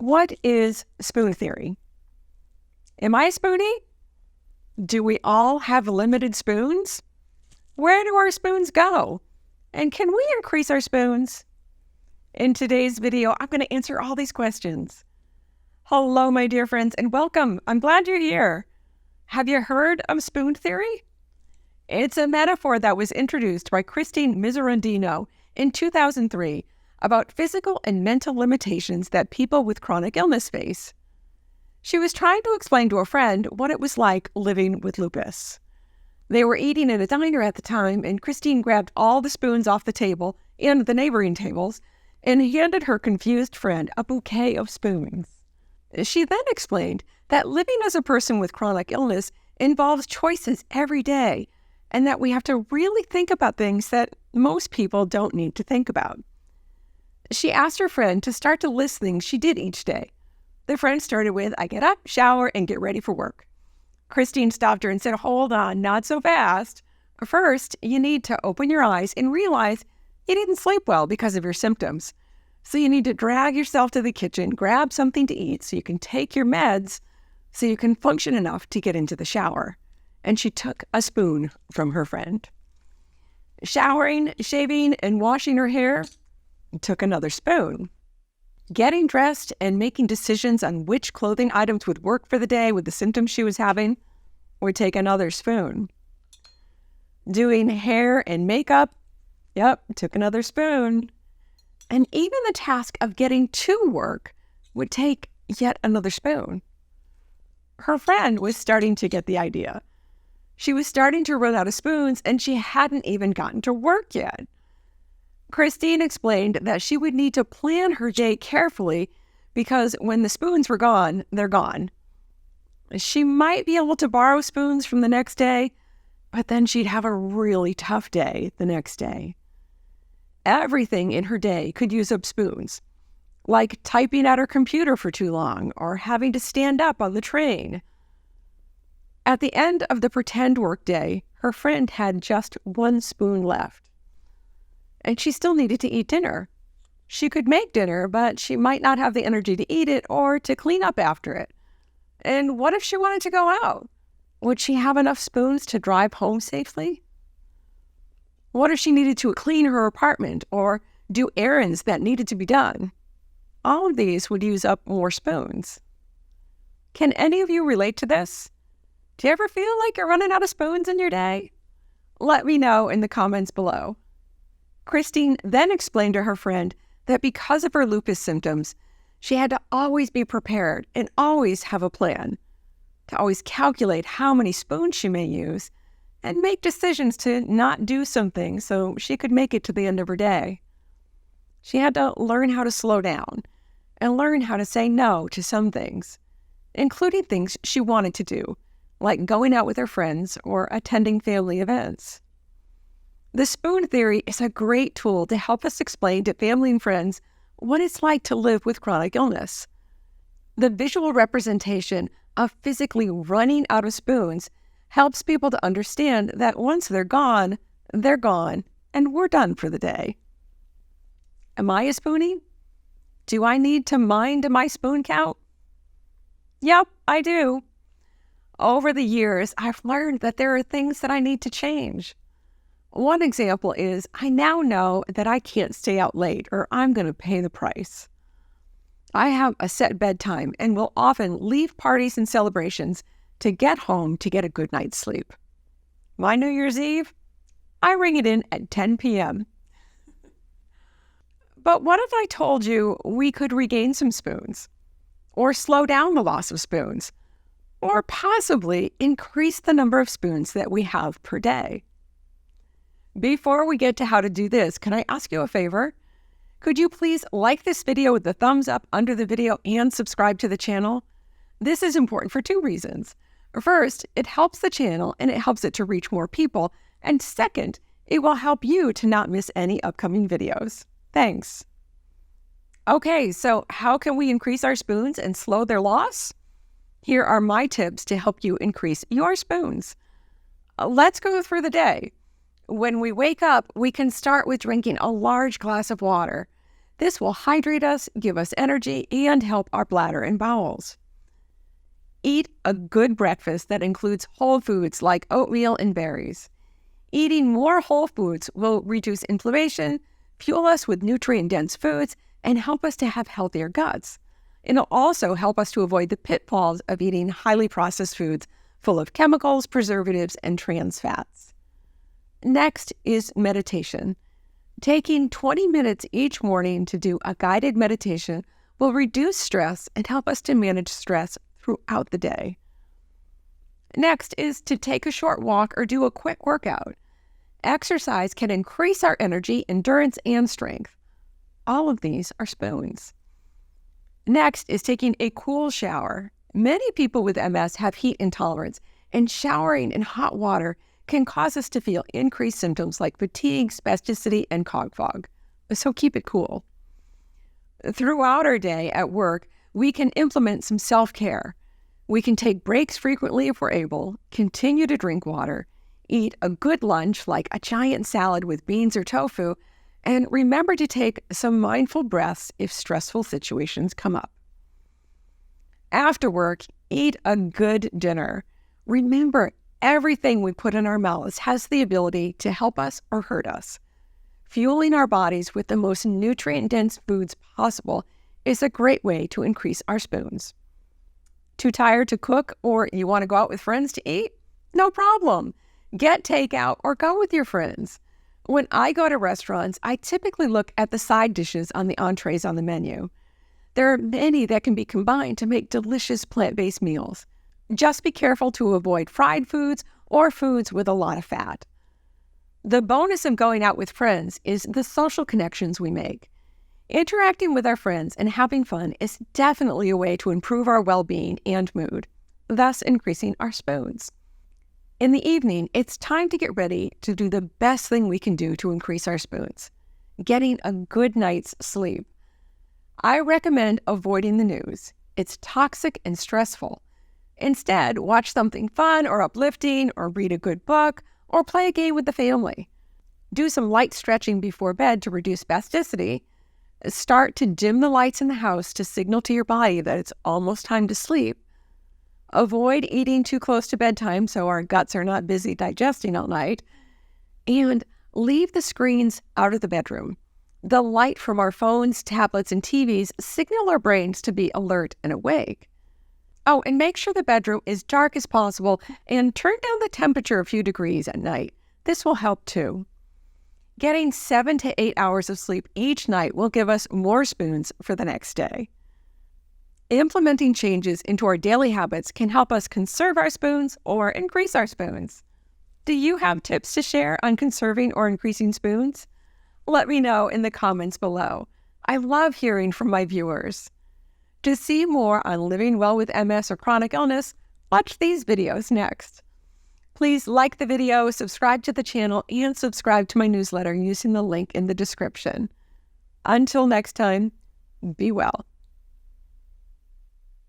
What is spoon theory? Am I a spoonie? Do we all have limited spoons? Where do our spoons go? And can we increase our spoons? In today's video, I'm going to answer all these questions. Hello, my dear friends, and welcome. I'm glad you're here. Have you heard of spoon theory? It's a metaphor that was introduced by Christine Miserandino in 2003 about physical and mental limitations that people with chronic illness face. She was trying to explain to a friend what it was like living with lupus. They were eating at a diner at the time, and Christine grabbed all the spoons off the table and the neighboring tables and handed her confused friend a bouquet of spoons. She then explained that living as a person with chronic illness involves choices every day, and that we have to really think about things that most people don't need to think about. She asked her friend to start to list things she did each day. The friend started with, I get up, shower, and get ready for work. Christine stopped her and said, hold on, not so fast. First, you need to open your eyes and realize you didn't sleep well because of your symptoms. So you need to drag yourself to the kitchen, grab something to eat so you can take your meds so you can function enough to get into the shower. And she took a spoon from her friend. Showering, shaving, and washing her hair, took another spoon. Getting dressed and making decisions on which clothing items would work for the day with the symptoms she was having, would take another spoon. Doing hair and makeup, took another spoon. And even the task of getting to work would take yet another spoon. Her friend was starting to get the idea. She was starting to run out of spoons, and she hadn't even gotten to work yet. Christine explained that she would need to plan her day carefully because when the spoons were gone, they're gone. She might be able to borrow spoons from the next day, but then she'd have a really tough day the next day. Everything in her day could use up spoons, like typing at her computer for too long or having to stand up on the train. At the end of the pretend work day, her friend had just one spoon left. And she still needed to eat dinner. She could make dinner, but she might not have the energy to eat it or to clean up after it. And what if she wanted to go out? Would she have enough spoons to drive home safely? What if she needed to clean her apartment or do errands that needed to be done? All of these would use up more spoons. Can any of you relate to this? Do you ever feel like you're running out of spoons in your day? Let me know in the comments below. Christine then explained to her friend that because of her lupus symptoms, she had to always be prepared and always have a plan, to always calculate how many spoons she may use and make decisions to not do something so she could make it to the end of her day. She had to learn how to slow down and learn how to say no to some things, including things she wanted to do, like going out with her friends or attending family events. The spoon theory is a great tool to help us explain to family and friends what it's like to live with chronic illness. The visual representation of physically running out of spoons helps people to understand that once they're gone, and we're done for the day. Am I a spoonie? Do I need to mind my spoon count? Yep, I do. Over the years, I've learned that there are things that I need to change. One example is I now know that I can't stay out late or I'm going to pay the price. I have a set bedtime and will often leave parties and celebrations to get home to get a good night's sleep. My New Year's Eve, I ring it in at 10 p.m. But what if I told you we could regain some spoons, or slow down the loss of spoons, or possibly increase the number of spoons that we have per day? Before we get to how to do this, can I ask you a favor? Could you please like this video with the thumbs up under the video and subscribe to the channel? This is important for two reasons. First, it helps the channel and it helps it to reach more people. And second, it will help you to not miss any upcoming videos. Thanks. Okay, so how can we increase our spoons and slow their loss? Here are my tips to help you increase your spoons. Let's go through the day. When we wake up, we can start with drinking a large glass of water. This will hydrate us, give us energy, and help our bladder and bowels. Eat a good breakfast that includes whole foods like oatmeal and berries. Eating more whole foods will reduce inflammation, fuel us with nutrient-dense foods, and help us to have healthier guts. It'll also help us to avoid the pitfalls of eating highly processed foods full of chemicals, preservatives, and trans fats. Next is meditation. Taking 20 minutes each morning to do a guided meditation will reduce stress and help us to manage stress throughout the day. Next is to take a short walk or do a quick workout. Exercise can increase our energy, endurance, and strength. All of these are spoons. Next is taking a cool shower. Many people with MS have heat intolerance, and showering in hot water can cause us to feel increased symptoms like fatigue, spasticity, and cog fog. So keep it cool. Throughout our day at work, we can implement some self-care. We can take breaks frequently if we're able, continue to drink water, eat a good lunch like a giant salad with beans or tofu, and remember to take some mindful breaths if stressful situations come up. After work, eat a good dinner. Remember, everything we put in our mouths has the ability to help us or hurt us. Fueling our bodies with the most nutrient-dense foods possible is a great way to increase our spoons. Too tired to cook or you want to go out with friends to eat? No problem. Get takeout or go with your friends. When I go to restaurants, I typically look at the side dishes on the entrees on the menu. There are many that can be combined to make delicious plant-based meals. Just be careful to avoid fried foods or foods with a lot of fat. The bonus of going out with friends is the social connections we make. Interacting with our friends and having fun is definitely a way to improve our well-being and mood, thus increasing our spoons. In the evening, it's time to get ready to do the best thing we can do to increase our spoons, getting a good night's sleep. I recommend avoiding the news. It's toxic and stressful. Instead, watch something fun or uplifting, or read a good book, or play a game with the family. Do some light stretching before bed to reduce spasticity. Start to dim the lights in the house to signal to your body that it's almost time to sleep. Avoid eating too close to bedtime so our guts are not busy digesting all night. And leave the screens out of the bedroom. The light from our phones, tablets, and TVs signal our brains to be alert and awake. Oh, and make sure the bedroom is dark as possible and turn down the temperature a few degrees at night. This will help too. Getting 7 to 8 hours of sleep each night will give us more spoons for the next day. Implementing changes into our daily habits can help us conserve our spoons or increase our spoons. Do you have tips to share on conserving or increasing spoons? Let me know in the comments below. I love hearing from my viewers. To see more on living well with MS or chronic illness, watch these videos next. Please like the video, subscribe to the channel, and subscribe to my newsletter using the link in the description. Until next time, be well.